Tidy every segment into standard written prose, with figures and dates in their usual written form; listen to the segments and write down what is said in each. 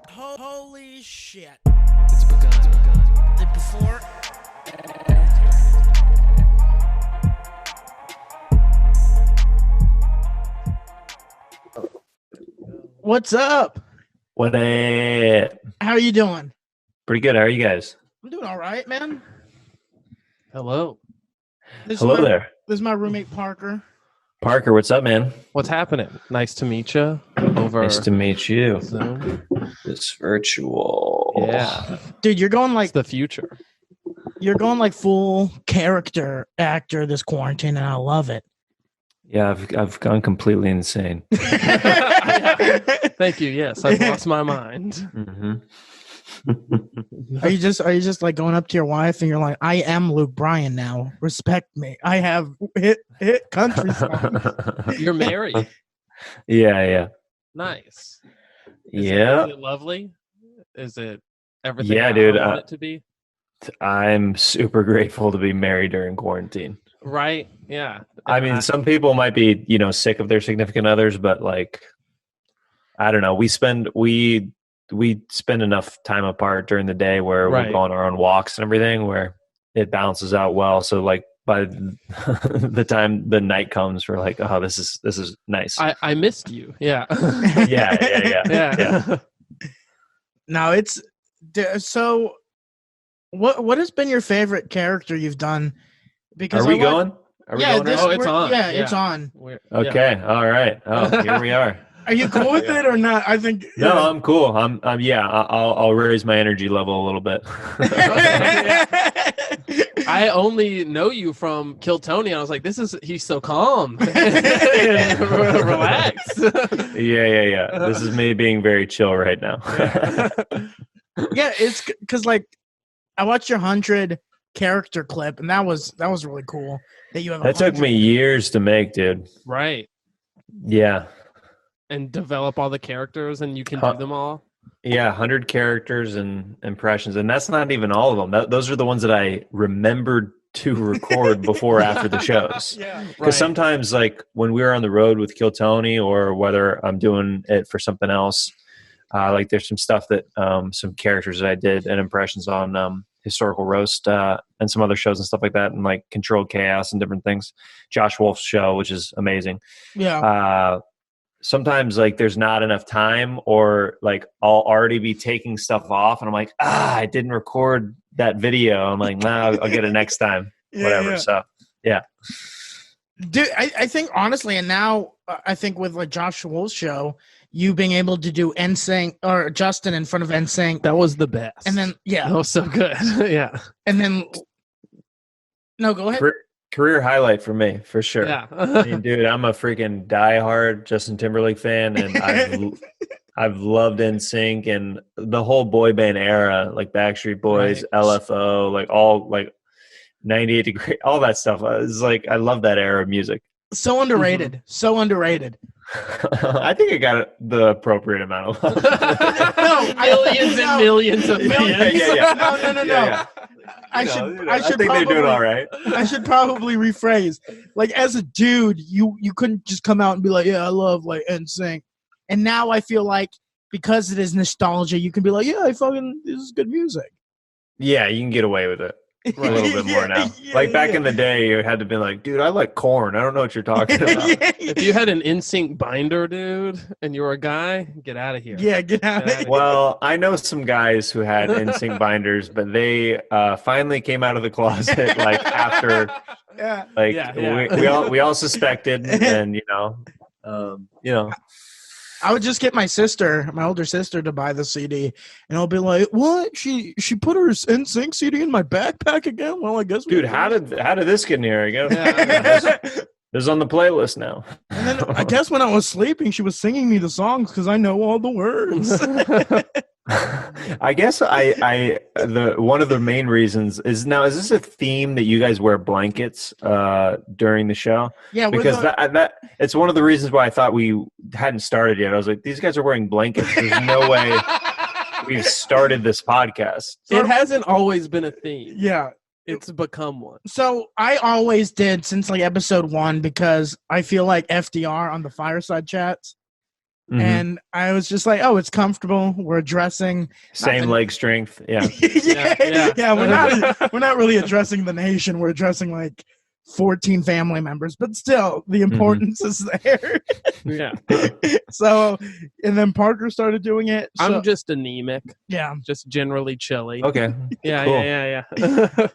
Holy shit. It's begun. Before. What's up? What a How are you doing? pretty good. How are you guys? I'm doing all right, man. Hello. Hello there. This is my roommate, Parker. Parker, what's up, man? What's happening? Nice to meet you. Nice to meet you. Zoom. It's virtual. Yeah. Dude, you're going It's like the future. full character actor this quarantine, and I love it. Yeah, I've gone completely insane. Thank you. Yes, I've lost my mind. Mm-hmm. Are you just like going up to your wife and you're like, I am Luke Bryan now. Respect me. I have hit country songs. You're married. Yeah. Nice. Yeah. Is it lovely? Is it everything? Yeah, I dude, want it to be? I'm super grateful to be married during quarantine. Right. Yeah. I mean, some people might be, sick of their significant others, but like, I don't know. We spend enough time apart during the day where Right. we go on our own walks and everything where it balances out well. So like by the time the night comes, we're like, oh, this is nice. I missed you. Yeah. Yeah. No, it's so. What has been your favorite character you've done? Because Are we going? Are we going? Oh, it's on. Yeah, it's on. Okay. All right. Oh, here we are. Are you cool with it or not? I think No, I'm cool. I'll raise my energy level a little bit. I only know you from Kill Tony. I was like, he's so calm. Relax. Yeah. This is me being very chill right now. Yeah, it's because like I watched your 100 character clip, and that was really cool. That you have. That took me years to make, dude. Right. Yeah. And develop all the characters, and you can do them all. Yeah, 100 characters and impressions, and that's not even all of them. Those are the ones that I remembered to record before or after the shows. Yeah, because sometimes, like when we were on the road with Kill Tony, or whether I'm doing it for something else, like there's some stuff that some characters that I did and impressions on Historical Roast and some other shows and stuff like that, and like Controlled Chaos and different things. Josh Wolf's show, which is amazing. Yeah. Sometimes like there's not enough time, or like I'll already be taking stuff off and I'm like, I didn't record that video. I'm like, nah, I'll get it next time. Whatever. Yeah. So yeah. Dude, I think honestly, and now I think with like Josh Wolf's show, you being able to do NSYNC or Justin in front of NSYNC. That was the best. And then that was so good. Yeah. And then no, go ahead. Career highlight for me, for sure. Yeah. I mean, dude, I'm a freaking diehard Justin Timberlake fan, and I've loved NSYNC and the whole boy band era, like Backstreet Boys, Right. LFO, like all like 98 Degree, all that stuff. It's like I love that era of music. So underrated. Mm-hmm. So underrated. I think I got the appropriate amount of love. Millions and millions of fans. Yeah. No. Yeah. I think they're doing all right. I should probably rephrase. Like as a dude, you couldn't just come out and be like, yeah, I love like NSYNC. And now I feel like because it is nostalgia, you can be like, yeah, this is good music. Yeah, you can get away with it a little bit more now. Like back in the day, you had to be like, dude, I like Korn. I don't know what you're talking about. If you had an NSYNC binder, dude, and you were a guy, get out of here. Yeah, get out of here. Well, I know some guys who had NSYNC binders, but they finally came out of the closet like after, Yeah. like Yeah. we all suspected, and I would just get my older sister, to buy the CD, and I'll be like, "What? She put her NSYNC CD in my backpack again?" Well, I guess. dude, how did this get in here? I guess Yeah. it's on the playlist now. And then I guess when I was sleeping, she was singing me the songs because I know all the words. I guess one of the main reasons is this a theme that you guys wear blankets during the show? Yeah, because that it's one of the reasons why I thought we hadn't started yet. I was like, these guys are wearing blankets. There's no way we've started this podcast. It hasn't always been a theme. Yeah. it's become one. So I always did since like episode 1 because I feel like FDR on the fireside chats. Mhm. And I was just like, oh, it's comfortable. We're addressing Same leg strength. Yeah. yeah. We're not really addressing the nation. We're addressing like 14 family members, but still, the importance is there. Yeah. So, and then Parker started doing it. So, I'm just anemic. Yeah. Just generally chilly. Okay. Yeah, Cool. yeah.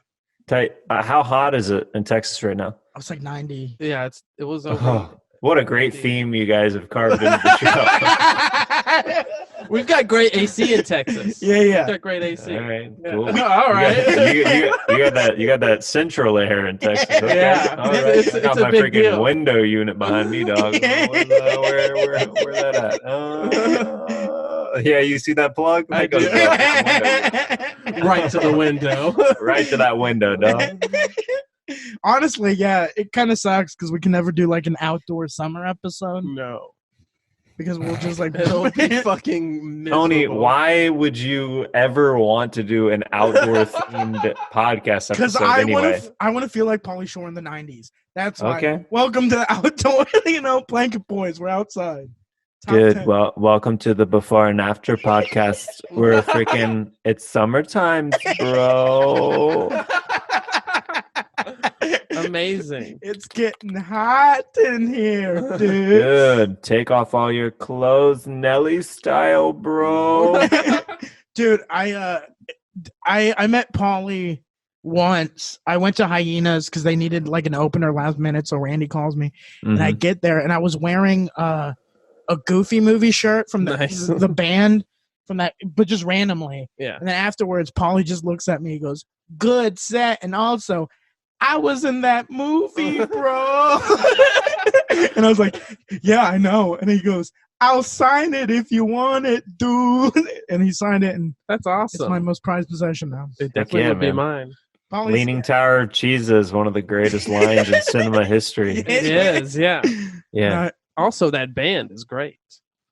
Tight. How hot is it in Texas right now? I was like 90. Yeah, it was over. Oh, what a great theme you guys have carved into the show. We've got great AC in Texas. Yeah. We've got great AC. All right, Yeah. cool. All right. You got that central air in Texas. Okay. Yeah. All right. It's I got a my big freaking deal. window unit behind me, dog. Where that at? Yeah, you see that plug? I That goes do. Right to the window. right to that window, dog. Honestly, yeah, it kind of sucks because we can never do like an outdoor summer episode No. because we'll just like It'll be fucking miserable. Tony, why would you ever want to do an outdoor themed podcast because episode anyway? I want to feel like Pauly Shore in the 90s. That's why. Okay. Welcome to the outdoor, Blanket Boys. We're outside. Top Good. 10. Well, welcome to the Before and After podcast. We're freaking, it's summertime, bro. Amazing. It's getting hot in here, dude. Good. Take off all your clothes, Nelly style, bro. Dude, I met Pauly once. I went to Hyenas because they needed like an opener last minute, so Randy calls me, and I get there, and I was wearing a Goofy Movie shirt from the band from that, but just randomly. Yeah. And then afterwards, Pauly just looks at me. He goes, "Good set," and also, I was in that movie, bro. And I was like, "Yeah, I know." And he goes, "I'll sign it if you want it, dude." And he signed it, and That's awesome. it's my most prized possession now. It definitely yeah, would be man. mine. Pauly's- Leaning Tower of Cheesa is one of the greatest lines in cinema history. It is, yeah. Yeah. Also, that band is great.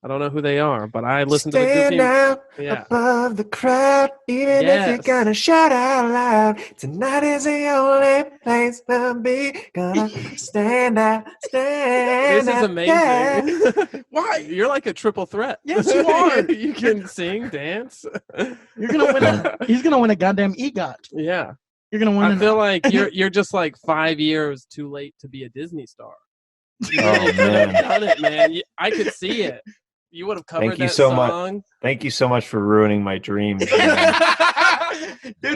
I don't know who they are, but I listen to the Stand Goofy. out Yeah. above the crowd, even if you're Yes. gonna shout out loud. Tonight is the only place to be. Gonna stand out, stand This is out. Yeah. amazing. Why? You're like a triple threat. Yes, you are. You can sing, dance. You're gonna win. He's gonna win a goddamn EGOT. Yeah. You're gonna win. I feel like you're just like 5 years too late to be a Disney star. You Oh, really could have man. done it, man. I could see it. You would have covered Thank you that so much. song. Thank you so much for ruining my dreams. man.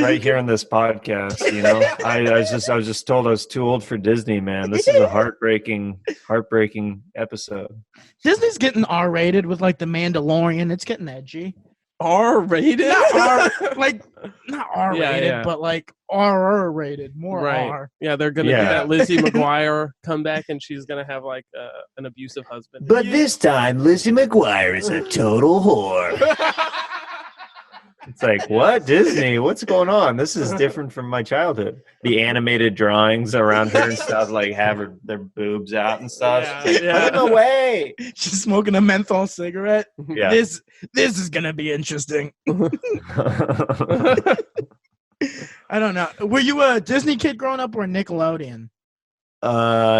Right here on this podcast, you know, I was just told I was too old for Disney, man. This is a heartbreaking episode. Disney's getting R-rated with like the Mandalorian. It's getting edgy. R-rated? Not R-rated, yeah. but like R-rated, more Right. R. Yeah, they're gonna do Yeah. that Lizzie McGuire come back, and she's gonna have like an abusive husband. But this time, Lizzie McGuire is a total whore. It's like, what? Disney? What's going on? This is different from my childhood. The animated drawings around her and stuff, like have their boobs out and stuff. Yeah, It's like, yeah. put them away. She's smoking a menthol cigarette. Yeah. This is gonna be interesting. I don't know. Were you a Disney kid growing up or a Nickelodeon?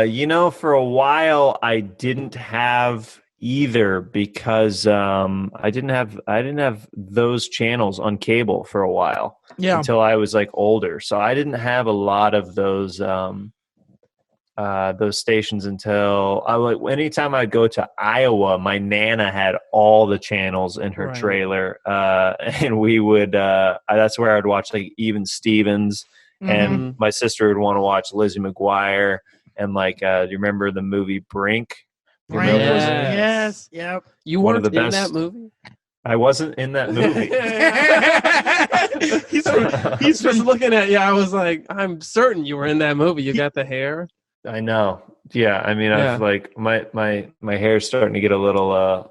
You know, for a while I didn't have either because I didn't have those channels on cable for a while until I was like older. So I didn't have a lot of those stations until anytime I'd go to Iowa, my Nana had all the channels in her Right. trailer. And we would that's where I'd watch like Even Stevens, and my sister would want to watch Lizzie McGuire and like do you remember the movie Brink? You Brink remember was- that? yes, yep. You One weren't of the in best- that movie? I wasn't in that movie. He's just looking at you. I was like, I'm certain you were in that movie. You got the hair. I know. Yeah, I mean, Yeah. I've like my hair's starting to get a little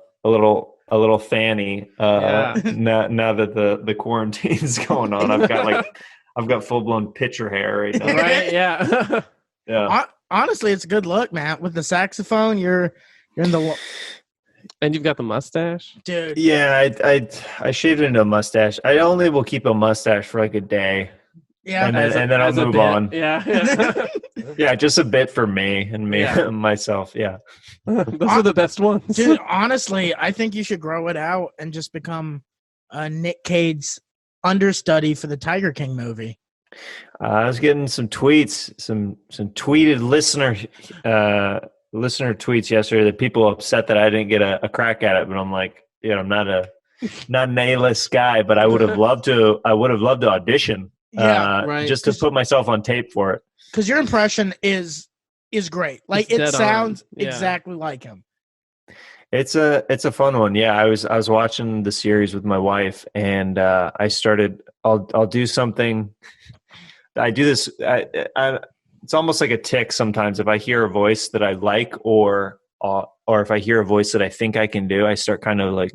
fanny. Yeah. Now that the quarantine's going on, I've got full blown pitcher hair right now. Right? Yeah. Yeah. Honestly, it's a good look, Matt. With the saxophone, you're in the And you've got the mustache. dude. Yeah, I shaved it into a mustache. I only will keep a mustache for like a day. Yeah. and then I'll as a move bit. on. Yeah. Yeah, just a bit for me and Yeah. myself. Yeah. Those are the best ones. Dude, honestly, I think you should grow it out and just become Nick Cage's understudy for the Tiger King movie. I was getting some tweets, some tweeted listener tweets yesterday that people upset that I didn't get a crack at it, but I'm like, I'm not an A-list guy, but I would have loved to audition. Yeah, right. Just to put myself on tape for it. Because your impression is great. Like, It's it dead sounds on. Yeah. exactly like him. It's a fun one. Yeah, I was watching the series with my wife, and I started. I'll do something. I do this. It's almost like a tick sometimes. If I hear a voice that I like, or if I hear a voice that I think I can do, I start kind of like.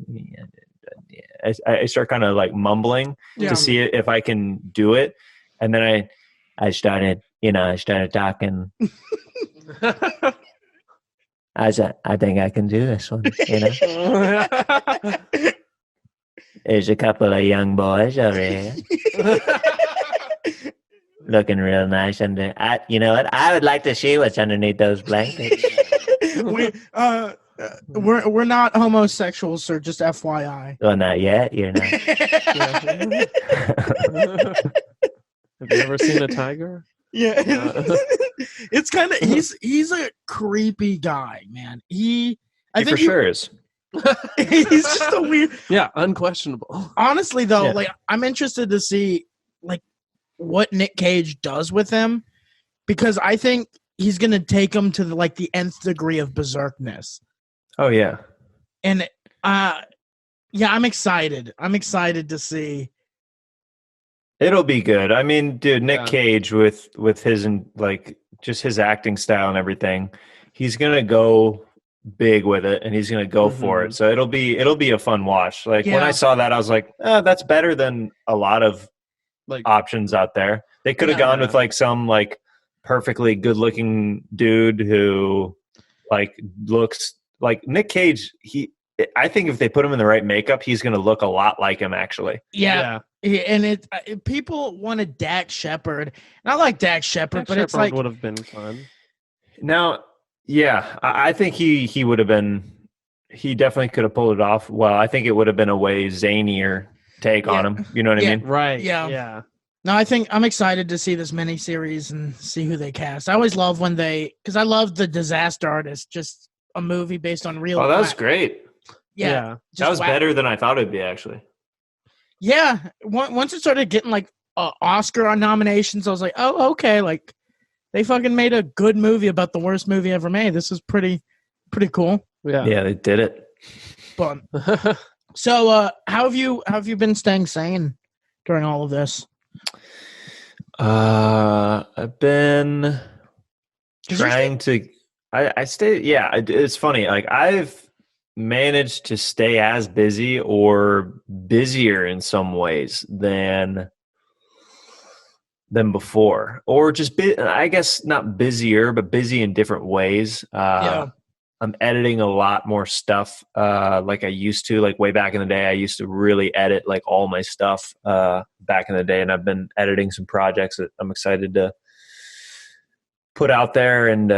I start kind of like mumbling to see if I can do it, and then I started talking. I think I can do this one. There's a couple of young boys over here looking real nice under. You know what? I would like to see what's underneath those blankets. We're not homosexuals, sir. Just FYI. Well, not yet. You're not. Have you ever seen a tiger? Yeah. It's kind of he's a creepy guy, man. I think for sure is. He's just a weird. Yeah, unquestionable. Honestly, though, like, I'm interested to see like what Nick Cage does with him, because I think he's gonna take him to the nth degree of berserkness. Oh yeah. And I'm excited. I'm excited to see. It'll be good. I mean, dude, Nick Cage with his just his acting style and everything, he's gonna go big with it, and he's gonna go for it. So it'll be a fun watch. Like when I saw that, I was like, that's better than a lot of options out there. They could have gone with some perfectly good looking dude who looks like Nick Cage. I think if they put him in the right makeup, he's gonna look a lot like him actually. Yeah. And people wanted Dax Shepard, and I like Dax Shepard, but it's like would have been fun. Now, yeah, I think he would have been. He definitely could have pulled it off. Well, I think it would have been a way zanier take on him. You know what I mean? Right. Yeah. No, I think I'm excited to see this miniseries and see who they cast. I always love because I love The Disaster Artist, just a movie based on real. Oh, that was great. Yeah. That was better than I thought it'd be, actually. Yeah. Once it started getting Oscar nominations, I was like, oh, okay. Like, they fucking made a good movie about the worst movie ever made. This is pretty cool. Yeah. Yeah, they did it. But so, how have you been staying sane during all of this? I've been trying to. I stay. Yeah, it's funny. Like, I've managed to stay as busy or busier in some ways than before, or just I guess not busier, but busy in different ways. I'm editing a lot more stuff like I used to. Like way back in the day, I used to really edit all my stuff back in the day, and I've been editing some projects that I'm excited to put out there, and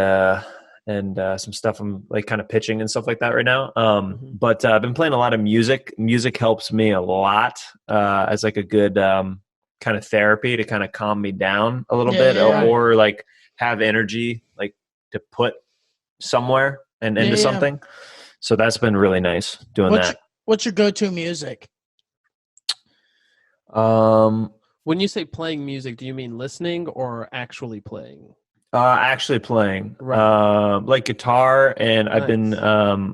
some stuff I'm kind of pitching and stuff like that right now. But I've been playing a lot of music. Music helps me a lot as a good kind of therapy to kind of calm me down a little bit, or have energy to put somewhere and into something. So that's been really nice doing that. What's your go-to music? When you say playing music, do you mean listening or actually playing? Actually playing, right. Like guitar, and Nice.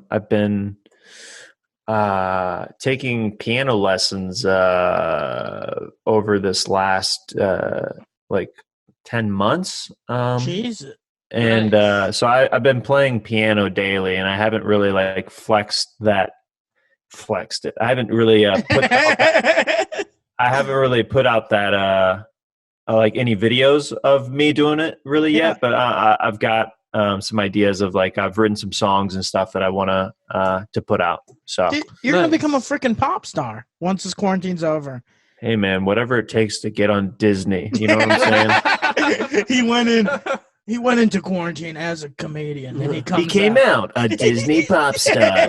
I've been taking piano lessons over this last 10 months. Jesus. And so I've been playing piano daily, and I haven't really flexed it. I haven't really put out that any videos of me doing it really yet, but I've got some ideas of I've written some songs and stuff that I want to put out. So you're gonna become a freaking pop star once this quarantine's over. Hey man, whatever it takes to get on Disney. You know what I'm saying? He went into quarantine as a comedian, and he comes He came out a Disney pop star.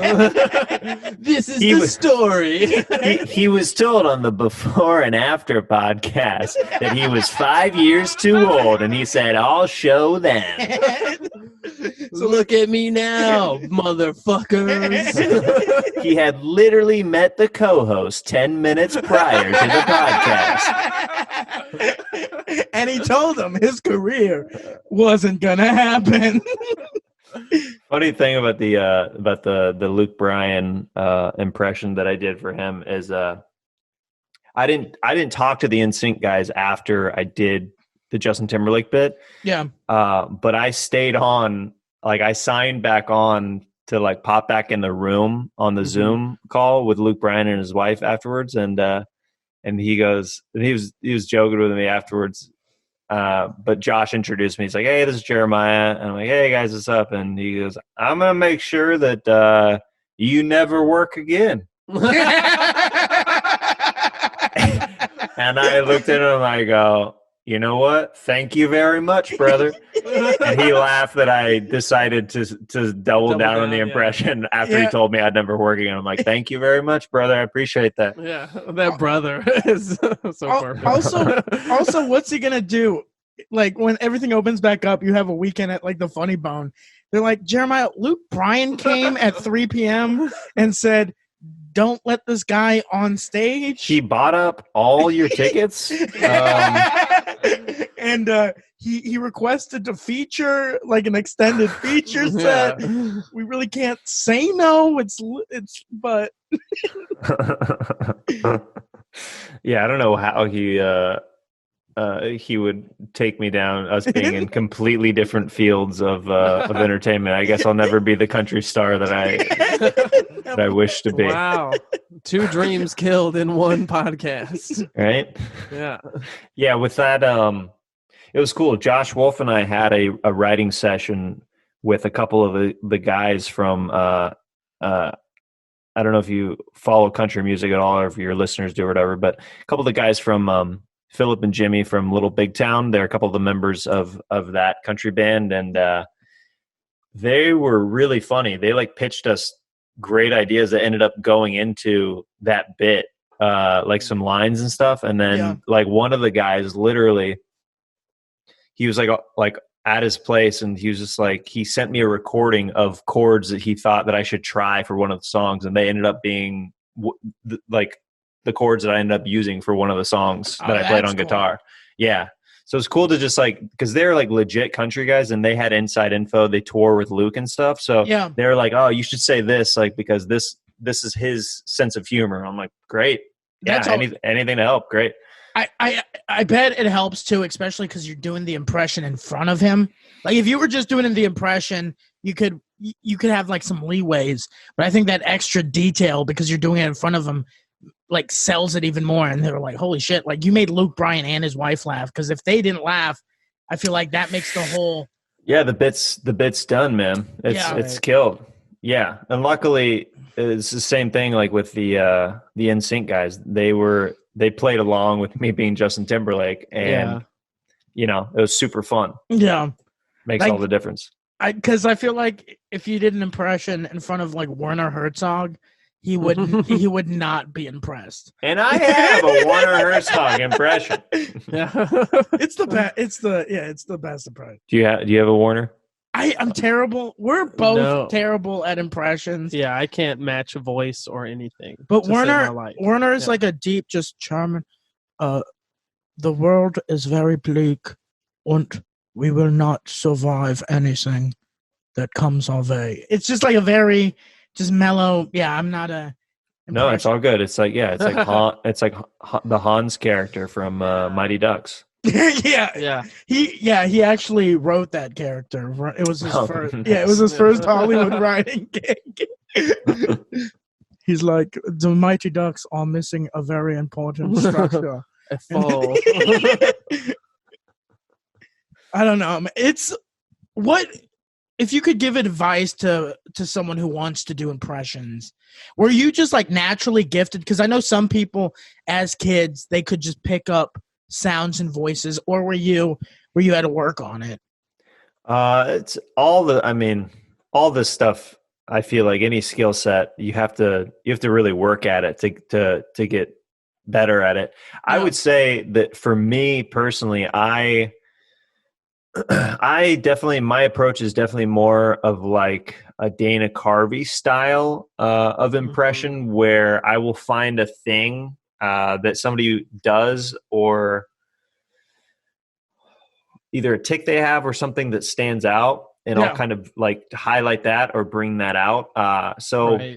This is the story. He was told on the before and after podcast that he was 5 years too old, and he said, "I'll show them." So look at me now, motherfuckers. He had literally met the co-host 10 minutes prior to the podcast. And he told him his career wasn't gonna happen. Funny thing about the Luke Bryan impression that I did for him is I didn't talk to the NSYNC guys after I did the Justin Timberlake bit. Yeah. But I stayed on, like I signed back on to like pop back in the room on the Zoom call with Luke Bryan and his wife afterwards, and he goes, and he was joking with me afterwards. But Josh introduced me. He's like, "Hey, this is Jeremiah." And I'm like, "Hey guys, what's up?" And he goes, "I'm gonna make sure that you never work again." And I looked at him and I go, "You know what? Thank you very much, brother." And he laughed that I decided to double down on the impression after he told me I'd never work again. I'm like, "Thank you very much, brother. I appreciate that." Yeah, that brother is so perfect. Also, what's he gonna do? Like when everything opens back up, you have a weekend at like the Funny Bone. They're like, "Jeremiah, Luke Bryan came at 3 p.m. and said, 'Don't let this guy on stage.'" He bought up all your tickets. And he requested to feature like an extended feature set. We really can't say no. It's but yeah, I don't know how he would take me down, us being in completely different fields of entertainment. I guess I'll never be the country star that I wish to be. Wow. 2 dreams killed in one podcast. Right? Yeah. Yeah, with that, it was cool. Josh Wolf and I had a writing session with a couple of the guys from I don't know if you follow country music at all or if your listeners do or whatever, but a couple of the guys from Philip and Jimmy from Little Big Town. They're a couple of the members of that country band, and they were really funny. They like pitched us great ideas that ended up going into that bit, like some lines and stuff. And then like one of the guys, literally, he was like at his place, and he was just like, he sent me a recording of chords that he thought that I should try for one of the songs, and they ended up being like the chords that I ended up using for one of the songs that I played on guitar. Yeah. So it's cool to just like, because they're like legit country guys and they had inside info. They tour with Luke and stuff. So they're like, "Oh, you should say this, like, because this is his sense of humor." I'm like, great. Yeah. Anything to help. Great. I bet it helps too, especially because you're doing the impression in front of him. Like if you were just doing the impression, you could have like some leeways, but I think that extra detail, because you're doing it in front of him, like sells it even more. And they're like, "Holy shit!" Like you made Luke Bryan and his wife laugh, because if they didn't laugh, I feel like that makes the whole. Yeah, the bit's done, man. It's killed. Yeah, and luckily it's the same thing. Like with the NSYNC guys, they played along with me being Justin Timberlake, and you know, it was super fun. Yeah, makes all the difference. Because I feel like if you did an impression in front of like Werner Herzog, he would not be impressed. And I have a Werner Herzog impression. Yeah, it's the best. It's the best impression. Do you have a Werner? I'm terrible. We're both terrible at impressions. Yeah, I can't match a voice or anything. But Werner is like a deep, just charming. The world is very bleak, and we will not survive anything that comes our way. It's just like a very just mellow. Yeah, I'm not a. No, it's all good. It's like it's like the Hans character from Mighty Ducks. Yeah. He actually wrote that character. It was his first. Yeah, it was his first Hollywood writing gig. He's like, the Mighty Ducks are missing a very important structure. A fall. I don't know. It's if you could give advice to someone who wants to do impressions, were you just like naturally gifted? Because I know some people as kids, they could just pick up sounds and voices, or were you had to work on it? It's all all this stuff. I feel like any skill set, you have to really work at it to get better at it. I would say that for me personally, I definitely, my approach is definitely more of like a Dana Carvey style of impression, where I will find a thing that somebody does, or either a tick they have or something that stands out, and I'll kind of like highlight that or bring that out. So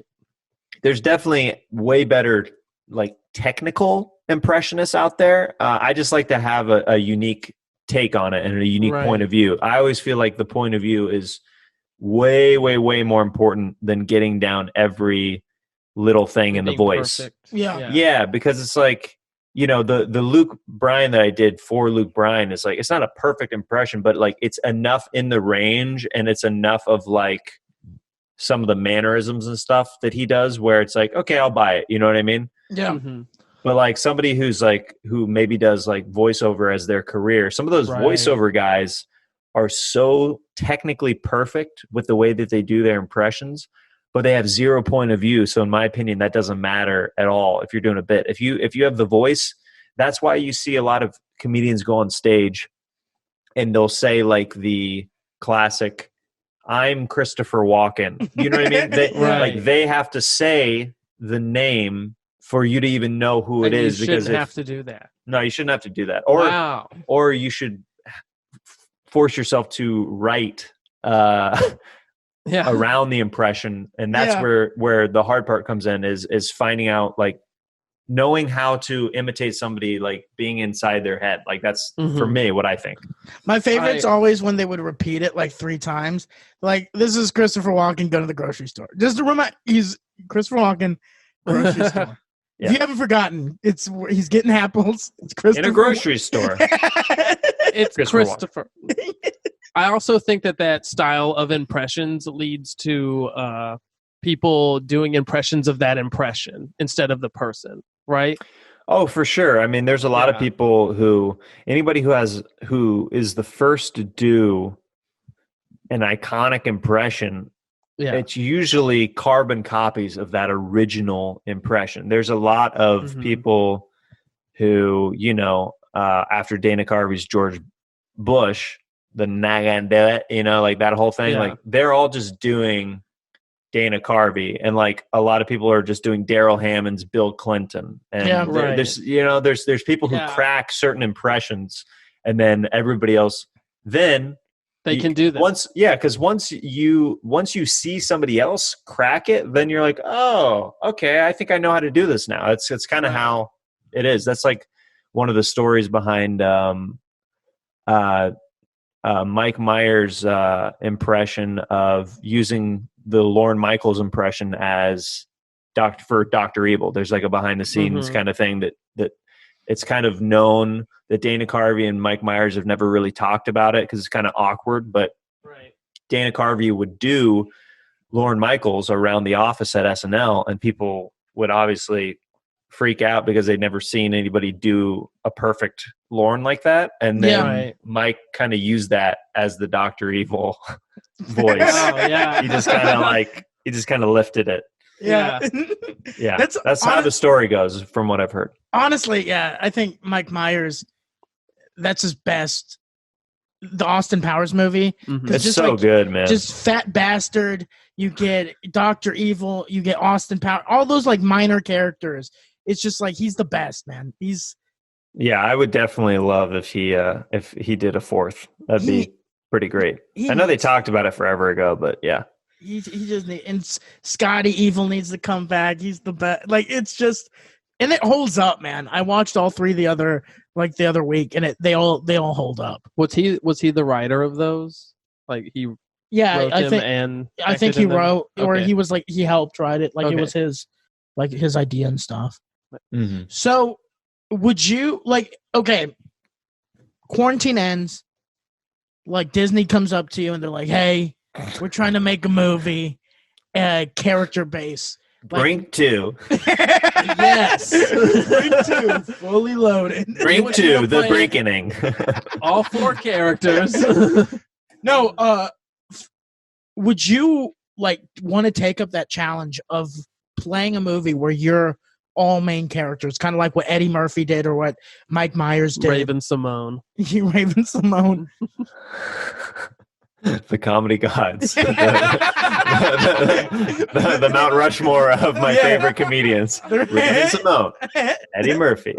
there's definitely way better like technical impressionists out there. I just like to have a unique take on it and a unique point of view. I always feel like the point of view is way, way, way more important than getting down every little thing in the voice. Perfect. Yeah, because it's like, you know, the Luke Bryan that I did for Luke Bryan is like, it's not a perfect impression, but like it's enough in the range, and it's enough of like some of the mannerisms and stuff that he does where it's like, okay, I'll buy it. You know what I mean? Yeah. But like somebody who maybe does like voiceover as their career, some of those voiceover guys are so technically perfect with the way that they do their impressions, but they have zero point of view. So in my opinion, that doesn't matter at all if you're doing a bit. If you have the voice, that's why you see a lot of comedians go on stage and they'll say like the classic, "I'm Christopher Walken." You know what I mean? Like they have to say the name for you to even know who it is. You shouldn't have to do that. No, you shouldn't have to do that. Or you should force yourself to write around the impression, and that's where the hard part comes in, is finding out, like, knowing how to imitate somebody, like being inside their head. Like that's for me what I think. My favorite's always when they would repeat it like 3 times. Like, this is Christopher Walken going to the grocery store. Just to remind, he's Christopher Walken, grocery store. If you haven't forgotten, he's getting apples. It's Christopher in a grocery store. It's Christopher. I also think that style of impressions leads to people doing impressions of that impression instead of the person, right? Oh, for sure. I mean, there's a lot of people anybody who is the first to do an iconic impression, it's usually carbon copies of that original impression. There's a lot of people who, you know, after Dana Carvey's George Bush, the "not gonna do it," you know, like that whole thing, like they're all just doing Dana Carvey, and like a lot of people are just doing Daryl Hammond's Bill Clinton, and there's people who crack certain impressions, and then everybody else they can do that. Because once you see somebody else crack it, then you're like, oh, okay, I think I know how to do this now. It's kind of how it is. That's like one of the stories behind Mike Myers' impression of using the Lorne Michaels impression as Dr. Evil. There's like a behind the scenes kind of thing that it's kind of known that Dana Carvey and Mike Myers have never really talked about it because it's kind of awkward, but Dana Carvey would do Lorne Michaels around the office at SNL, and people would obviously freak out because they'd never seen anybody do a perfect Lorne like that. And then Mike kind of used that as the Dr. Evil voice. He just kind of lifted it. That's how the story goes from what I've heard. Honestly, I think Mike Myers, that's his best. The Austin Powers movie. It's so good, man. Just Fat Bastard. You get Dr. Evil. You get Austin Powers. All those like minor characters. It's just like he's the best, man. I would definitely love if he did a fourth. That'd be pretty great. I know they talked about it forever ago, but yeah. He just needs, and Scotty Evil needs to come back. He's the best. Like, it's just, and it holds up, man. I watched all 3 the other week, and they all hold up. Was he the writer of those? Like he wrote I think he wrote, or he was like, he helped write it. Like it was his idea and stuff. So would you quarantine ends, like Disney comes up to you and they're like, hey, we're trying to make a movie, character base. Brink 2. Yes. Brink 2, fully loaded. Brink 2, the Brinkening. All 4 characters. No, would you want to take up that challenge of playing a movie where you're all main characters, kind of like what Eddie Murphy did or what Mike Myers did? Raven Simone. Raven Simone. The comedy gods. The Mount Rushmore of my favorite comedians. Raven Simone, Eddie Murphy.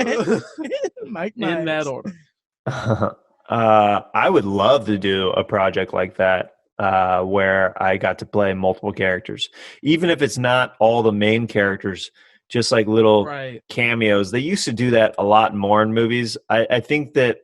Mike Myers. In that order. I would love to do a project like that where I got to play multiple characters. Even if it's not all the main characters, just like little cameos. They used to do that a lot more in movies. I think that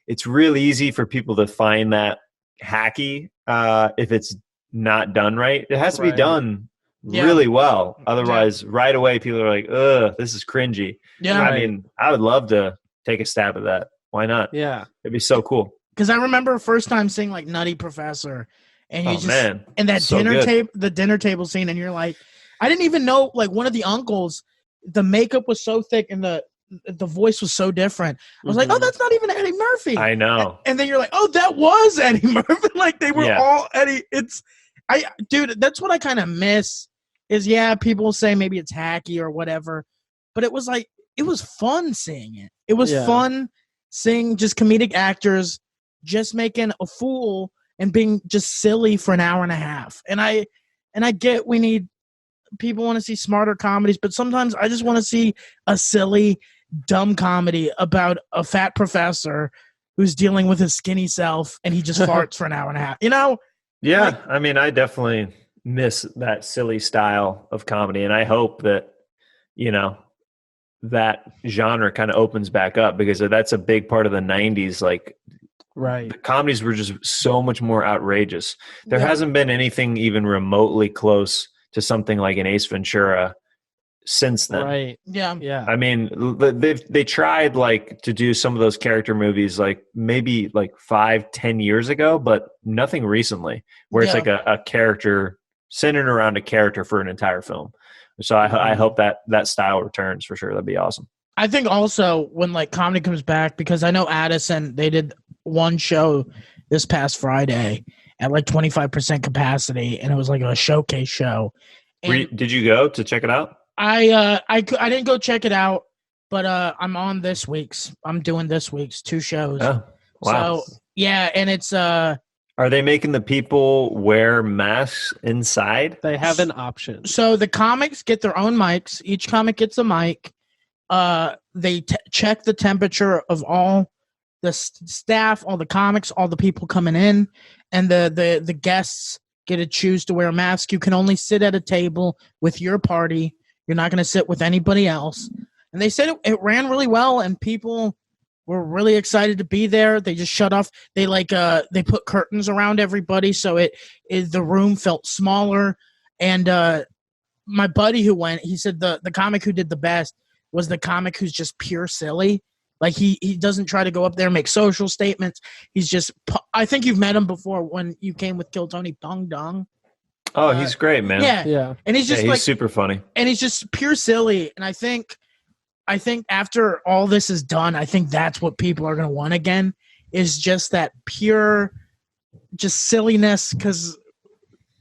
it's really easy for people to find that hacky if it's not done right. It has to be done really well. Otherwise, right away, people are like, ugh, this is cringy. Yeah. I mean, I would love to take a stab at that. Why not? Yeah. It'd be so cool. Because I remember first time seeing like Nutty Professor and you and that so the dinner table scene, and you're like, I didn't even know, like, one of the uncles, the makeup was so thick and the voice was so different. I was like, oh, that's not even Eddie Murphy. I know. And then you're like, oh, that was Eddie Murphy. Like, they were all Eddie. Dude, that's what I kind of miss is, people say maybe it's hacky or whatever, but it was like, it was fun seeing it. It was fun seeing just comedic actors just making a fool and being just silly for an hour and a half. And I get people want to see smarter comedies, but sometimes I just want to see a silly, dumb comedy about a fat professor who's dealing with his skinny self and he just farts for an hour and a half. You know? Yeah, I mean, I definitely miss that silly style of comedy, and I hope that, that genre kind of opens back up, because that's a big part of the 90s. Like, the comedies were just so much more outrageous. There hasn't been anything even remotely close to something like an Ace Ventura since then. Right. Yeah. Yeah. I mean, they tried to do some of those character movies maybe 5-10 years ago, but nothing recently where it's like a character centered around a character for an entire film. So I hope that style returns for sure. That'd be awesome. I think also when comedy comes back, because I know Addison, they did one show this past Friday at 25% capacity, and it was like a showcase show. Did you go to check it out? I didn't go check it out, but I'm on this week's. I'm doing this week's 2 shows. Oh, wow. So and it's Are they making the people wear masks inside? They have an option. So the comics get their own mics. Each comic gets a mic. They check the temperature of all the staff, all the comics, all the people coming in, and the guests get to choose to wear a mask. You can only sit at a table with your party. You're not going to sit with anybody else. And they said it ran really well, and people were really excited to be there. They just shut off. They they put curtains around everybody, so the room felt smaller. And my buddy who went, he said the comic who did the best was the comic who's just pure silly. Like, he doesn't try to go up there and make social statements. He's just – I think you've met him before when you came with Kill Tony Pong Dong. Oh, he's great, man. Yeah. And he's just he's super funny. And he's just pure silly. And I think after all this is done, I think that's what people are going to want again, is just that pure just silliness, because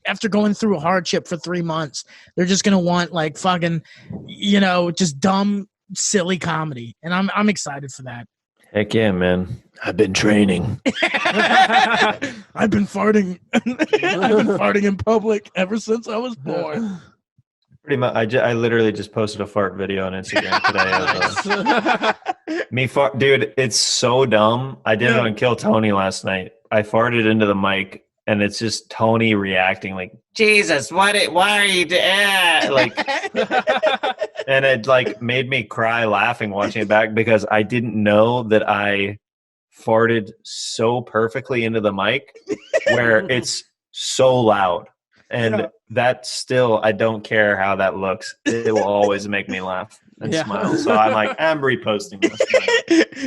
after going through a hardship for 3 months, they're just going to want fucking, just dumb, silly comedy. And I'm excited for that. Heck yeah, man. I've been training. I've been farting. I've been farting in public ever since I was born. Pretty much. I literally just posted a fart video on Instagram today. Me fart, dude. It's so dumb. I did it on Kill Tony last night. I farted into the mic, and it's just Tony reacting like, Jesus, why are you and it made me cry laughing watching it back, because I didn't know that I farted so perfectly into the mic where it's so loud. And that still, I don't care how that looks. It will always make me laugh. and smile. So I'm like, I'm reposting this.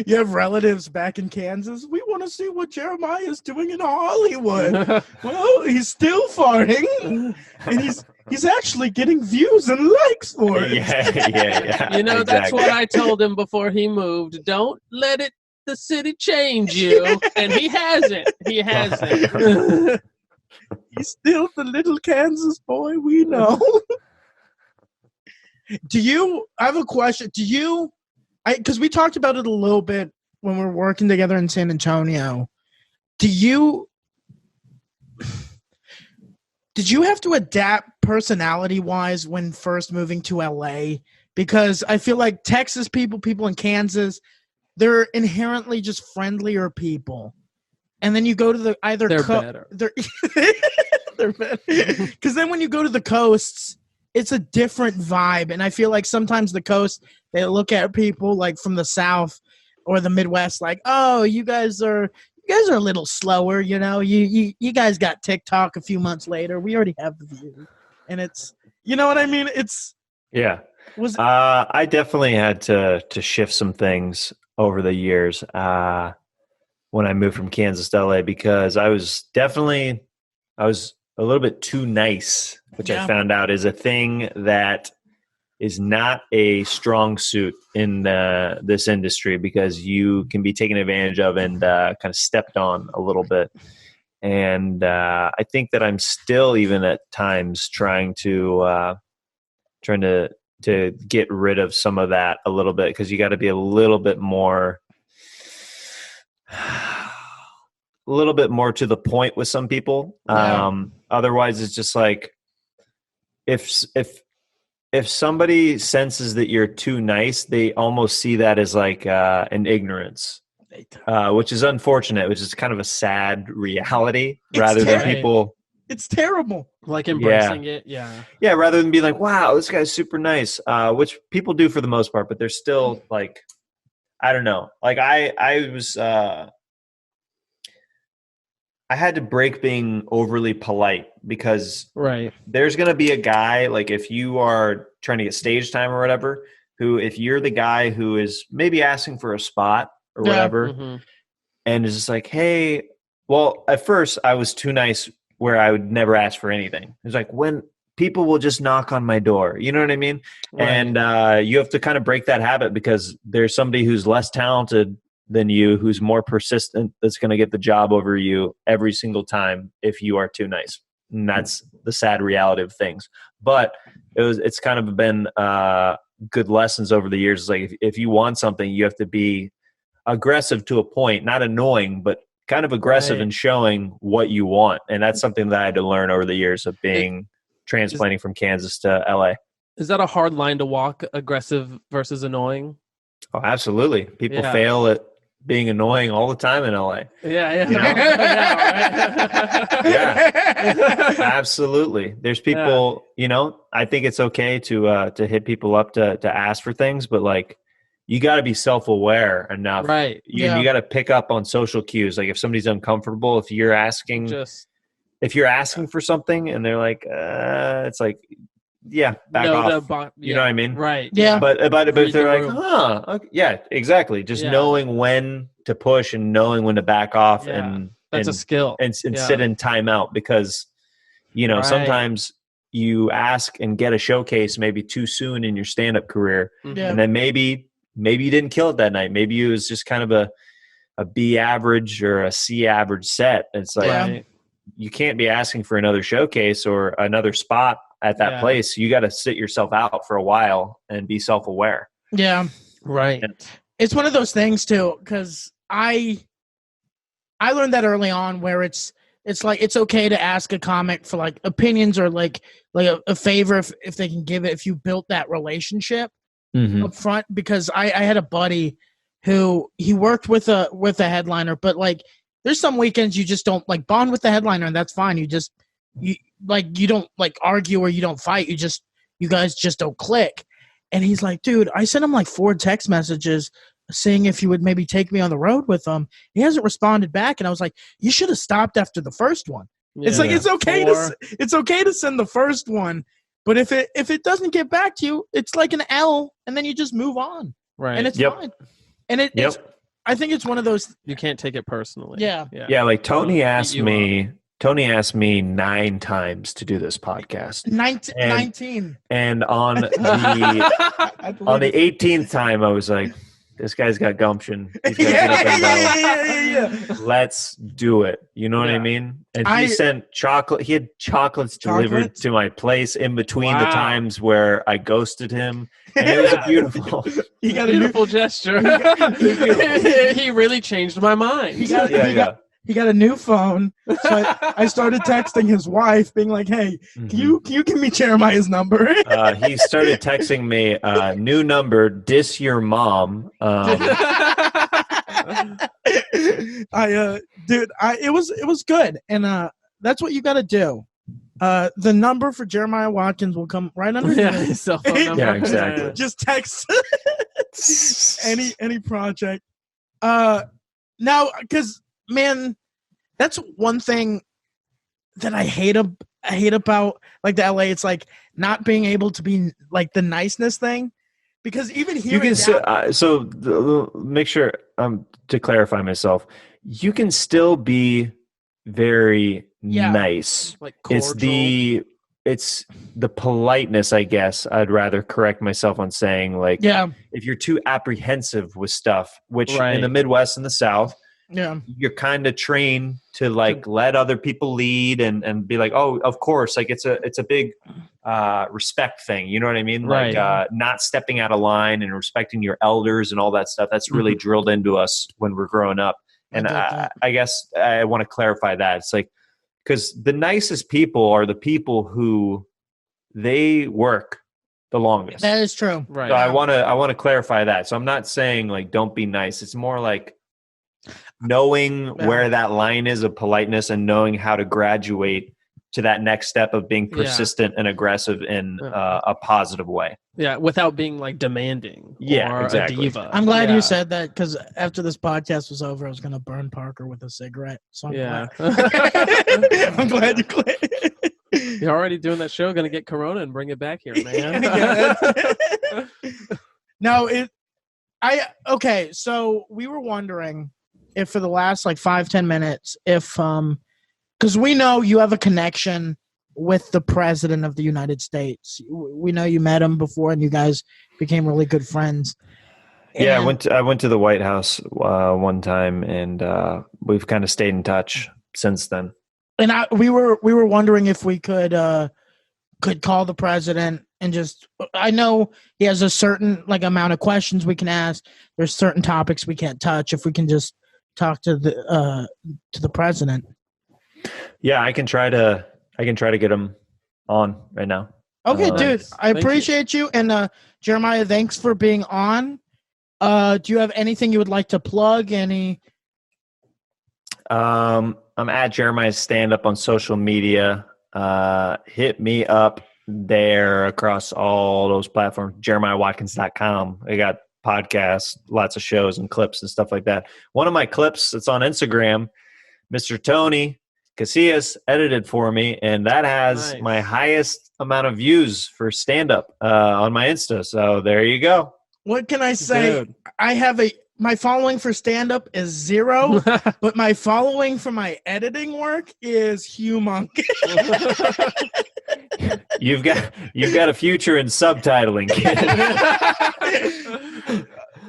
You have relatives back in Kansas. We want to see what Jeremiah is doing in Hollywood. Well, he's still farting, and he's actually getting views and likes for it. Yeah. You know, that's what I told him before he moved. Don't let the city change you, and he hasn't. He hasn't. He's still the little Kansas boy we know. I have a question. Because we talked about it a little bit when we were working together in San Antonio. Did you have to adapt personality-wise when first moving to LA? Because I feel like Texas people in Kansas, they're inherently just friendlier people. And then you go to the either they're better. They're better. Because then when you go to the coasts, it's a different vibe. And I feel like sometimes the coast, they look at people like from the South or the Midwest like, oh, you guys are a little slower, you know. You guys got TikTok a few months later. We already have the view. And it's, you know what I mean? I definitely had to shift some things over the years when I moved from Kansas to LA, because I was a little bit too nice, which I found out is a thing that is not a strong suit in this industry, because you can be taken advantage of and kind of stepped on a little bit. And I think that I'm still, even at times, trying to get rid of some of that a little bit, because you got to be a little bit more to the point with some people. Otherwise, it's just like if somebody senses that you're too nice, they almost see that as like an ignorance, which is unfortunate, which is kind of a sad reality. Than people. It's terrible. Like embracing it. Yeah. Yeah. Rather than be like, wow, this guy's super nice, which people do for the most part, but they're still like, I don't know. Like I was, I had to break being overly polite, because there's going to be a guy, like if you are trying to get stage time or whatever, who, if you're the guy who is maybe asking for a spot or whatever, and is just like, hey, well, at first I was too nice where I would never ask for anything. It's like when people will just knock on my door, you know what I mean? Right. And you have to kind of break that habit, because there's somebody who's less talented than you, who's more persistent, that's going to get the job over you every single time if you are too nice. And that's the sad reality of things. But it's kind of been good lessons over the years. It's like if you want something, you have to be aggressive to a point, not annoying, but kind of aggressive in showing what you want. And that's something that I had to learn over the years of being transplanting from Kansas to LA. Is that a hard line to walk, aggressive versus annoying? Oh, absolutely. People fail at being annoying all the time in LA. Yeah. You know? Yeah, absolutely. There's people, you know, I think it's okay to hit people up to ask for things, but like, you got to be self-aware enough. Right. You got to pick up on social cues. Like if somebody's uncomfortable, if you're asking for something and they're like, it's like, back off. You know what I mean? Right. Yeah. But if they're like, okay, yeah, exactly. Just knowing when to push and knowing when to back off, and that's a skill. And sit in timeout, because you know sometimes you ask and get a showcase maybe too soon in your stand-up career, and then maybe you didn't kill it that night. Maybe it was just kind of a B average or a C average set. It's like you can't be asking for another showcase or another spot at that place. You got to sit yourself out for a while and be self-aware. Yeah. Right. It's one of those things too, because I learned that early on, where it's like it's okay to ask a comic for like opinions or like a favor if they can give it, if you built that relationship up front. Because I had a buddy who he worked with a headliner, but like there's some weekends you just don't like bond with the headliner, and that's fine. You don't like argue or you don't fight. You guys just don't click. And he's like, dude, I sent him like 4 text messages saying if you would maybe take me on the road with him. He hasn't responded back. And I was like, you should have stopped after the first one. Yeah. It's like, it's okay to send the first one, But if it doesn't get back to you, it's like an L, and then you just move on, right? And it's fine. And it's, I think it's one of those. You can't take it personally. Yeah. Like Tony asked me 9 times to do this podcast. 19. And on the 18th time, I was like, this guy's got gumption. He's got get up and go. Let's do it. You know what I mean? And he sent chocolate. He had chocolates delivered to my place in between the times where I ghosted him. And it was a beautiful. He got a beautiful gesture. He really changed my mind. He got a new phone. So I started texting his wife, being like, "Hey, can you give me Jeremiah's number?" He started texting me, "New number, diss your mom." It was good, and that's what you got to do. The number for Jeremiah Watkins will come right under his cell phone number. Yeah, exactly. Just text any project. Now, because man, that's one thing that I hate about like the LA. It's like not being able to be like the niceness thing, because even here you can make sure to clarify myself. You can still be very nice. Like cordial. It's the politeness, I guess. I'd rather correct myself on saying if you're too apprehensive with stuff, which in the Midwest and the South, you're kind of trained to let other people lead and be like, oh, of course, like it's a big respect thing. You know what I mean? Right. Like not stepping out of line and respecting your elders and all that stuff. That's really drilled into us when we're growing up. And I guess I want to clarify that. It's like, because the nicest people are the people who they work the longest. That is true. Right. So I want to clarify that. So I'm not saying like don't be nice. It's more like knowing where that line is of politeness and knowing how to graduate to that next step of being persistent and aggressive in a positive way. Yeah, without being like demanding or a diva. I'm glad you said that, because after this podcast was over, I was going to burn Parker with a cigarette. So I'm glad. I'm glad you quit. You're already doing that show, going to get Corona and bring it back here, man. No, okay, so we were wondering if for the last 5-10 minutes, if because we know you have a connection with the President of the United States. We know you met him before, and you guys became really good friends. Yeah, I went to the White House one time, and we've kind of stayed in touch since then. And we were wondering if we could call the president and just. I know he has a certain amount of questions we can ask. There's certain topics we can't touch. If we can just talk to the president. Yeah, I can try to get him on right now. Okay, dude, I appreciate you. And Jeremiah, thanks for being on. Do you have anything you would like to plug? Any? I'm at Jeremiah's stand-up on social media. Hit me up there across all those platforms. JeremiahWatkins.com. I got podcasts, lots of shows and clips and stuff like that. One of my clips that's on Instagram, Mr. Tony Casillas edited for me, and that has my highest amount of views for stand-up on my Insta. So there you go. What can I say? Dude. I have my following for stand-up is 0, but my following for my editing work is humongous. You've got a future in subtitling, kid.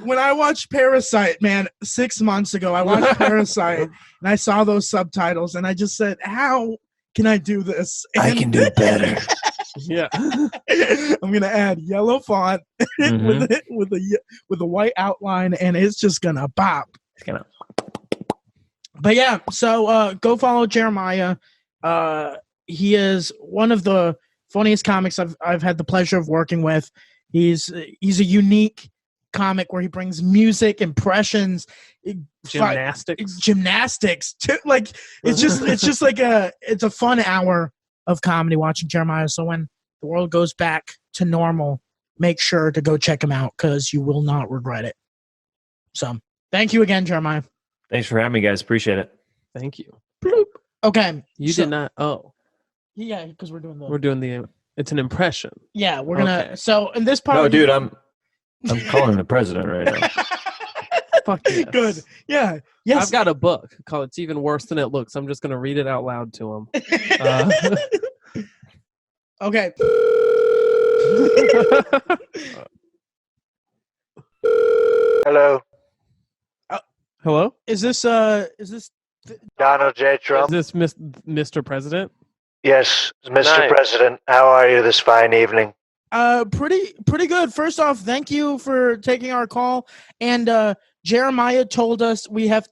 When I watched Parasite, man, 6 months ago, I watched Parasite, and I saw those subtitles, and I just said, how can I do this? And I can do it better. Yeah. I'm going to add yellow font with a white outline, and it's just going to pop. It's going to. But yeah, so go follow Jeremiah. He is one of the funniest comics I've had the pleasure of working with. He's a unique comic where he brings music, impressions, gymnastics to, it's just like it's a fun hour of comedy watching Jeremiah. So when the world goes back to normal, make sure to go check him out, because you will not regret it. So thank you again, Jeremiah. Thanks for having me, guys. Appreciate it. Thank you. Bloop. Okay. You did not. Oh. Yeah, because we're doing the. We're doing the. It's an impression. Yeah, we're gonna. Okay. So in this part, No, dude, I'm calling the president right now. Fuck yes. Good. Yeah. Yes. I've got a book called "It's Even Worse Than It Looks." I'm just gonna read it out loud to him. Okay. Hello, Hello. Is this Donald J Trump. Is this Mr. President? Yes, Mr. Nice. President. How are you this fine evening? pretty good. First off, thank you for taking our call. And Jeremiah told us we have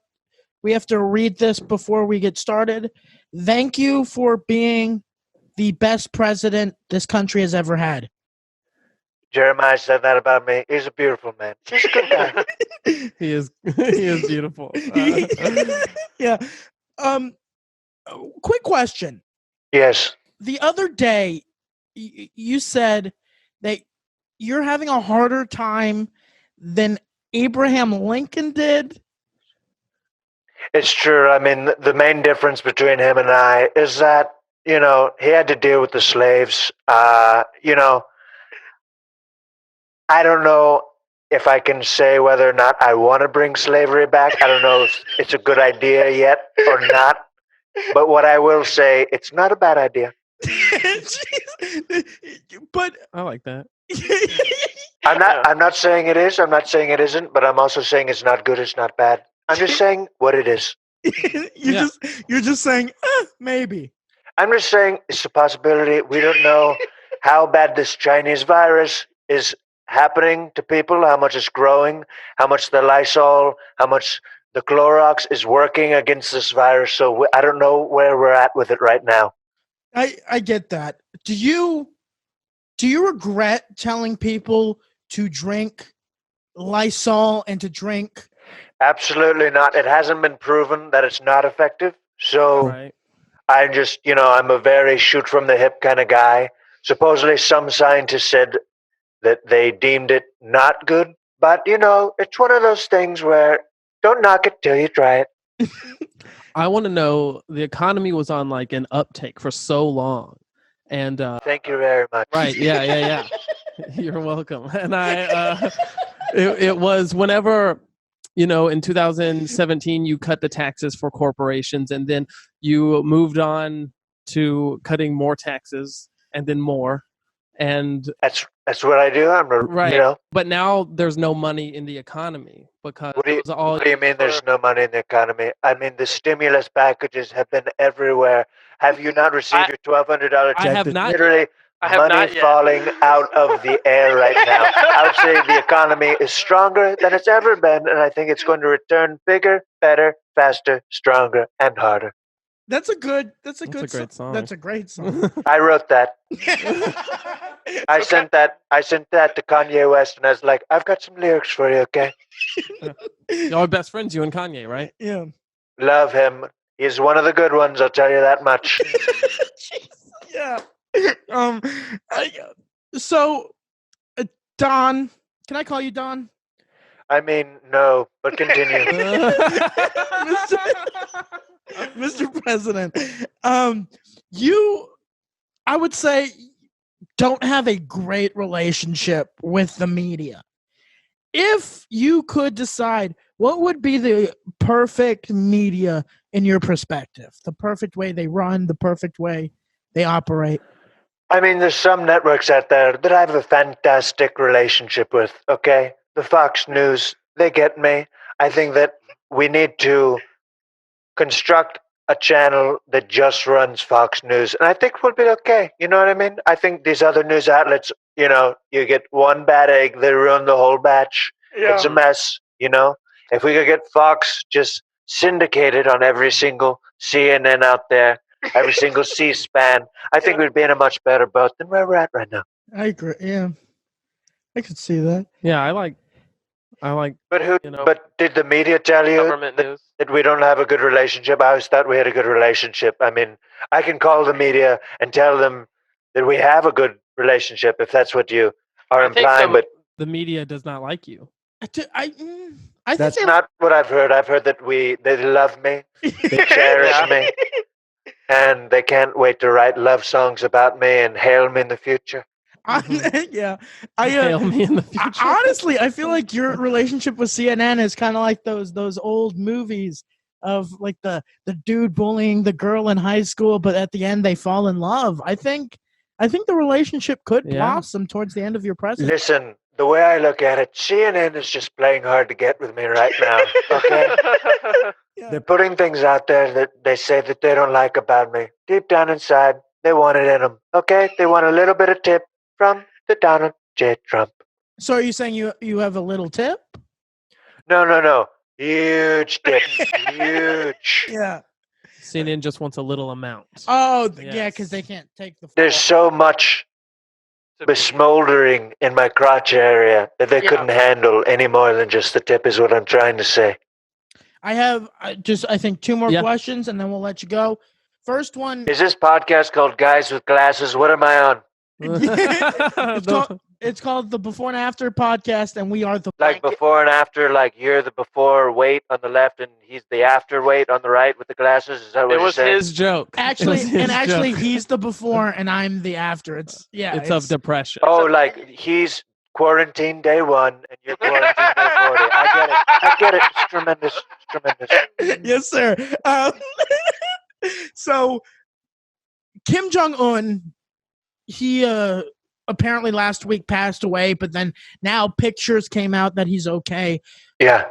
to read this before we get started. Thank you for being the best president this country has ever had. Jeremiah said that about me. He's a beautiful man. He's a good guy. He is beautiful. Yeah. Quick question. Yes. The other day, you said that you're having a harder time than Abraham Lincoln did. It's true. I mean, the main difference between him and I is that, he had to deal with the slaves. I don't know if I can say whether or not I want to bring slavery back. I don't know if it's a good idea yet or not. But what I will say, it's not a bad idea. But I like that. I'm not saying it is. I'm not saying it isn't. But I'm also saying it's not good. It's not bad. I'm just saying what it is. you're just saying maybe. I'm just saying it's a possibility. We don't know how bad this Chinese virus is happening to people, how much it's growing, how much the Lysol, how much the Clorox is working against this virus. So I don't know where we're at with it right now. I get that. Do you regret telling people to drink Lysol and to drink? Absolutely not. It hasn't been proven that it's not effective. So Right. I just, I'm a very shoot from the hip kind of guy. Supposedly some scientists said that they deemed it not good. But, it's one of those things where don't knock it till you try it. I want to know, the economy was on like an uptake for so long. And Thank you very much. right, yeah. You're welcome. And it was whenever, in 2017, you cut the taxes for corporations, and then you moved on to cutting more taxes and then more. And That's what I do. right. But now there's no money in the economy because What do it was all. you mean there's no money in the economy? I mean, the stimulus packages have been everywhere. Have you not received your $1,200 check? I have There's not. literally I have money not yet. falling out of the air right now. I would say the economy is stronger than it's ever been, and I think it's going to return bigger, better, faster, stronger, and harder. That's a great song. That's a great song. I wrote that. I sent that to Kanye West, and I was like, I've got some lyrics for you, okay? Y'all are best friends, you and Kanye, right? Yeah. Love him. He's one of the good ones, I'll tell you that much. Yeah. So, Don, can I call you Don? I mean, no, but continue. Mr. President, you, I would say, don't have a great relationship with the media. If you could decide, what would be the perfect media in your perspective? The perfect way they run, the perfect way they operate? I mean, there's some networks out there that I have a fantastic relationship with, okay? The Fox News, they get me. I think that we need to construct a channel that just runs Fox News, and I think we'll be okay. You know what I mean? I think these other news outlets, you get one bad egg, they ruin the whole batch. Yeah. It's a mess, If we could get Fox just syndicated on every single CNN out there, every single C-SPAN, I think we'd be in a much better boat than where we're at right now. I agree. Yeah, I could see that. Yeah, I like. But But did the media tell you Government news. that we don't have a good relationship? I always thought we had a good relationship. I mean, I can call the media and tell them that we have a good relationship if that's what you are implying. But the media does not like you. I that's think not what I've heard. I've heard that they love me, they cherish me. and they can't wait to write love songs about me and hail me in the future. Yeah, Hail me in the future. Honestly, I feel like your relationship with CNN is kind of like those old movies of like the dude bullying the girl in high school, but at the end they fall in love. I think the relationship could blossom towards the end of your presidency. Listen, the way I look at it, CNN is just playing hard to get with me right now. Okay, they're putting things out there that they say that they don't like about me. Deep down inside, they want it in them. Okay, they want a little bit of tip from the Donald J Trump. So are you saying you have a little tip? No. Huge tip. Huge. Yeah. CNN just wants a little amount. Oh, yeah, because they can't take the. There's so much besmoldering in my crotch area that they couldn't handle any more than just the tip, is what I'm trying to say. I have I think 2 more questions, and then we'll let you go. First one. Is this podcast called Guys with Glasses? What am I on? It's called the Before and After podcast, and we are the like before and after. Like you're the before weight on the left, and he's the after weight on the right with the glasses. Is that what you're saying? It was his joke. Actually, he's the before, and I'm the after. It's of depression. Oh, like he's quarantine day 1, and you're quarantine day 40. I get it. It's tremendous. Yes, sir. So Kim Jong-un, he apparently last week passed away, but then now pictures came out that he's okay. Yeah.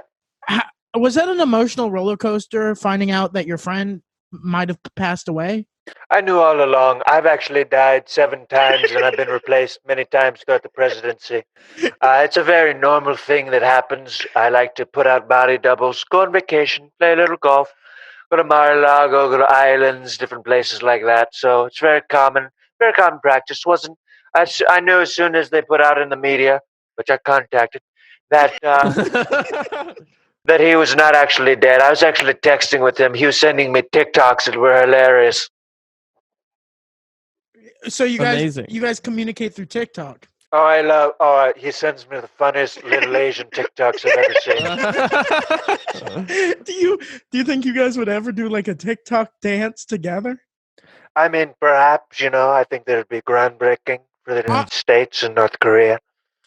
Was that an emotional roller coaster finding out that your friend might have passed away? I knew all along. I've actually died 7 times, and I've been replaced many times throughout the presidency. It's a very normal thing that happens. I like to put out body doubles, go on vacation, play a little golf, go to Mar-a-Lago, go to islands, different places like that. So it's very common practice. I knew as soon as they put out in the media, which I contacted, that that he was not actually dead. I was actually texting with him. He was sending me TikToks that were hilarious. So you guys communicate through TikTok? He sends me the funniest little Asian TikToks I've ever seen. Do you think you guys would ever do like a TikTok dance together? I mean, perhaps, I think that would be groundbreaking for the United States and North Korea.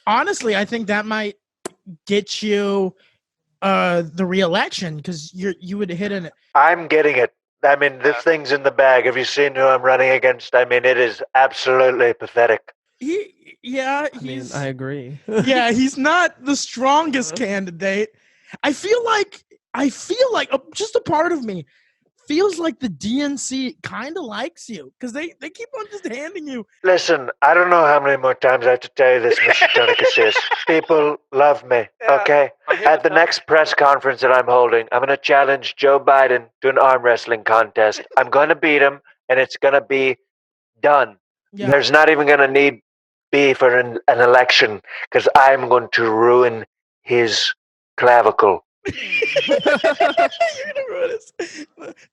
Honestly, I think that might get you the re-election, because you would hit it. I'm getting it. I mean, this thing's in the bag. Have you seen who I'm running against? I mean, it is absolutely pathetic. I agree. Yeah, he's not the strongest candidate. I feel like just a part of me feels like the DNC kind of likes you, because they keep on just handing you. Listen, I don't know how many more times I have to tell you this, Mr. Tonicus. People love me, okay? At the next press conference that I'm holding, I'm going to challenge Joe Biden to an arm wrestling contest. I'm going to beat him, and it's going to be done. Yeah. There's not even going to be for an election, because I'm going to ruin his clavicle.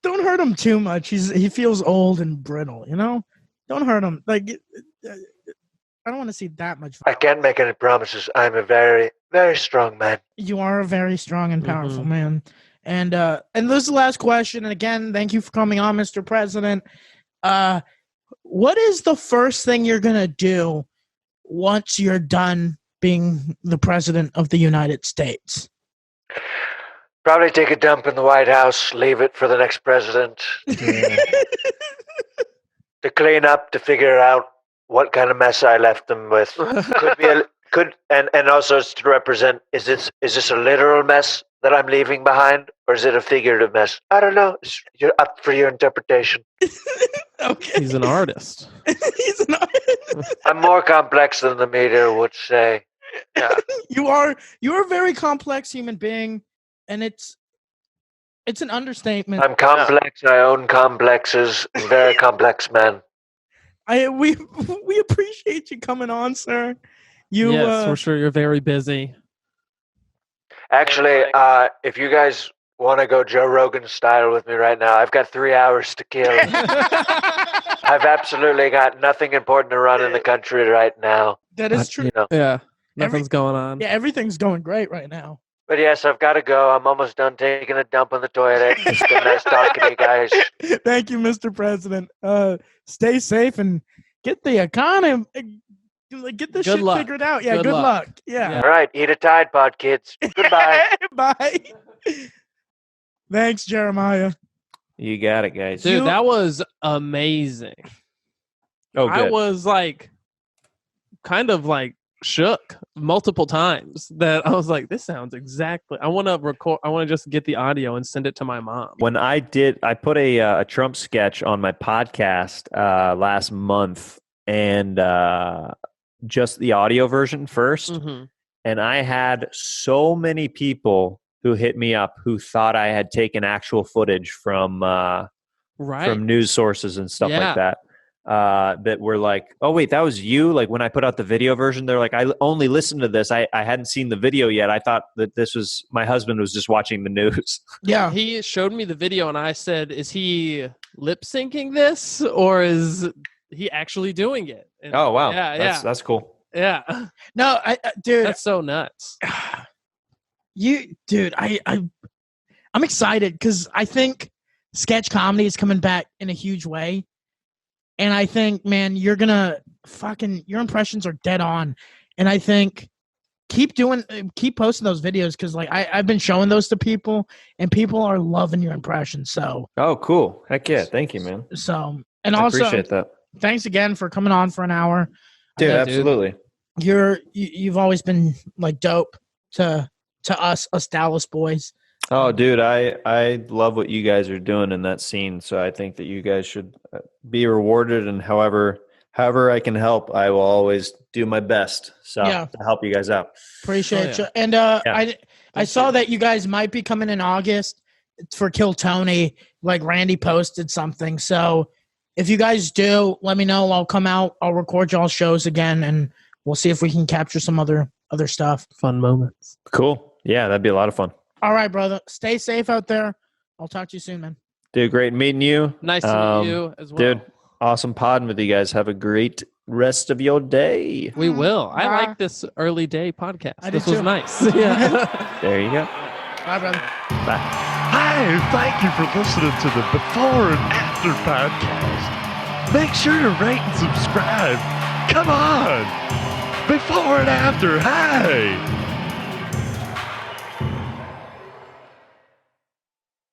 Don't hurt him too much. He feels old and brittle, Don't hurt him. Like, I don't want to see that much violence. I can't make any promises. I'm a very, very strong man. You are a very strong and powerful man. And this is the last question. And again, thank you for coming on, Mr. President. What is the first thing you're gonna do once you're done being the president of the United States? Probably take a dump in the White House, leave it for the next president to clean up, to figure out what kind of mess I left them with. And also to represent, is this a literal mess that I'm leaving behind, or is it a figurative mess? I don't know. It's up for your interpretation. Okay. He's an artist. He's an artist. I'm more complex than the media would say. Yeah. You are a very complex human being. And it's an understatement. I'm complex. I own complexes. I'm a very complex man. We appreciate you coming on, sir. Yes, we're sure you're very busy. Actually, if you guys want to go Joe Rogan style with me right now, I've got 3 hours to kill. I've absolutely got nothing important to run in the country right now. That is true. Yeah, nothing's going on. Yeah, everything's going great right now. But yes, I've got to go. I'm almost done taking a dump in the toilet. It's been nice talking to you guys. Thank you, Mr. President. Stay safe and get the economy, get this shit figured out. Yeah, good luck. Yeah. All right, eat a Tide Pod, kids. Goodbye. Bye. Thanks, Jeremiah. You got it, guys. Dude, that was amazing. Oh, good. I was kind of shook multiple times that I was like, this sounds exactly. I want to just get the audio and send it to my mom. When I put a Trump sketch on my podcast last month, and just the audio version first. Mm-hmm. And I had so many people who hit me up who thought I had taken actual footage from news sources and stuff like that. That were like, oh wait, that was you. Like when I put out the video version, they're like, I only listened to this. I hadn't seen the video yet. I thought that this was my husband was just watching the news. Yeah, he showed me the video, and I said, "Is he lip syncing this, or is he actually doing it?" And oh wow, that's cool. Yeah, no, dude, that's so nuts. I'm excited because I think sketch comedy is coming back in a huge way. And I think, man, your impressions are dead on. And I think keep posting those videos because I've been showing those to people and people are loving your impressions. So oh, cool. Heck yeah. Thank you, man. So, and I also appreciate that. Thanks again for coming on for an hour. Dude, absolutely. You've always been dope to us Dallas boys. Oh, dude, I love what you guys are doing in that scene. So I think that you guys should be rewarded, and however I can help, I will always do my best. So to help you guys out. Appreciate you. And I saw that you guys might be coming in August for Kill Tony. Like Randy posted something. So if you guys do, let me know. I'll come out. I'll record y'all shows again, and we'll see if we can capture some other stuff. Fun moments. Cool. Yeah, that'd be a lot of fun. All right, brother. Stay safe out there. I'll talk to you soon, man. Dude, great meeting you. Nice to meet you as well. Dude, awesome podding with you guys. Have a great rest of your day. We will. I like this early day podcast. This was nice. Yeah. There you go. Bye, brother. Bye. Hi, thank you for listening to the Before and After podcast. Make sure to rate and subscribe. Come on. Before and After. Hey.